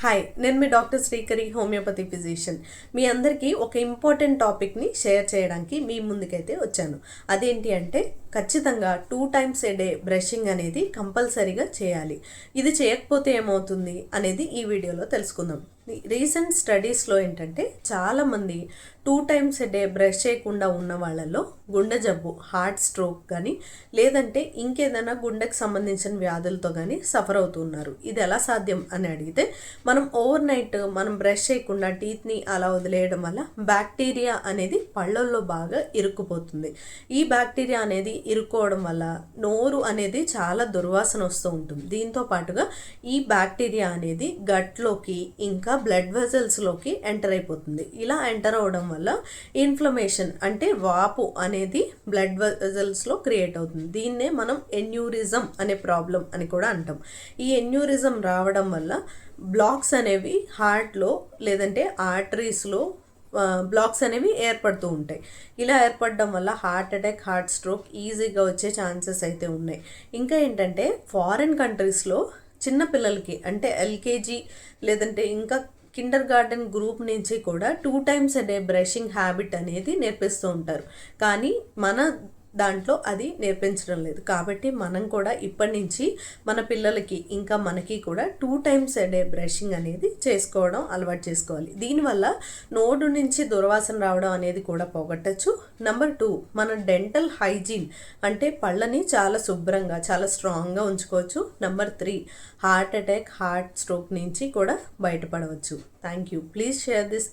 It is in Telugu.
హాయ్, నేను మీ డాక్టర్ శ్రీకరి, హోమియోపతి ఫిజిషియన్. మీ అందరికీ ఒక ఇంపార్టెంట్ టాపిక్ని షేర్ చేయడానికి మీ ముందుకైతే వచ్చాను. అదేంటి అంటే ఖచ్చితంగా 2 times a day బ్రషింగ్ అనేది కంపల్సరీగా చేయాలి. ఇది చేయకపోతే ఏమవుతుంది అనేది ఈ వీడియోలో తెలుసుకుందాం. రీసెంట్ స్టడీస్లో ఏంటంటే చాలామంది 2 times a day బ్రష్ చేయకుండా ఉన్న వాళ్ళలో గుండె జబ్బు, హార్ట్ స్ట్రోక్ కానీ లేదంటే ఇంకేదైనా గుండెకు సంబంధించిన వ్యాధులతో కానీ సఫర్ అవుతున్నారు. ఇది ఎలా సాధ్యం అని అడిగితే, మనం ఓవర్ నైట్ మనం బ్రష్ చేయకుండా టీత్ని అలా వదిలేయడం వల్ల బ్యాక్టీరియా అనేది పళ్ళల్లో బాగా ఇరుక్కుపోతుంది. ఈ బ్యాక్టీరియా అనేది ఇరుక్కోవడం వల్ల నోరు అనేది చాలా దుర్వాసన వస్తూ ఉంటుంది. దీంతో పాటుగా ఈ బ్యాక్టీరియా అనేది గట్లోకి ఇంకా బ్లడ్ వెజల్స్లోకి ఎంటర్ అయిపోతుంది. ఇలా ఎంటర్ అవడం వల్ల ఇన్ఫ్లమేషన్ అంటే వాపు అనేది బ్లడ్ వెజల్స్లో క్రియేట్ అవుతుంది. దీన్నే మనం ఎన్యూరిజం అనే ప్రాబ్లం అని కూడా అంటాం. ఈ ఎన్యూరిజం రావడం వల్ల బ్లాక్స్ అనేవి హార్ట్లో లేదంటే ఆర్టరీస్లో బ్లాక్స్ అనేవి ఏర్పడుతూ ఉంటాయి. ఇలా ఏర్పడడం వల్ల హార్ట్ అటాక్, హార్ట్ స్ట్రోక్ ఈజీగా వచ్చే ఛాన్సెస్ అయితే ఉన్నాయి. ఇంకా ఏంటంటే ఫారిన్ కంట్రీస్లో చిన్నపిల్లలకి అంటే ఎల్కేజీ లేదంటే ఇంకా కిండర్ గార్డెన్ గ్రూప్ నుంచి కూడా 2 times a day brushing habit అనేది నేర్పిస్తూ ఉంటారు. కానీ మన దాంట్లో అది నేర్పించడం లేదు. కాబట్టి మనం కూడా ఇప్పటి నుంచి మన పిల్లలకి ఇంకా మనకి కూడా 2 times a day బ్రషింగ్ అనేది చేసుకోవడం అలవాటు చేసుకోవాలి. దీనివల్ల నోడు నుంచి దుర్వాసన రావడం అనేది కూడా పోగొట్టచ్చు. నెంబర్ 2, మన డెంటల్ హైజీన్ అంటే పళ్ళని చాలా శుభ్రంగా చాలా స్ట్రాంగ్గా ఉంచుకోవచ్చు. Number 3, heart attack, heart stroke నుంచి కూడా బయటపడవచ్చు. Thank you. Please share this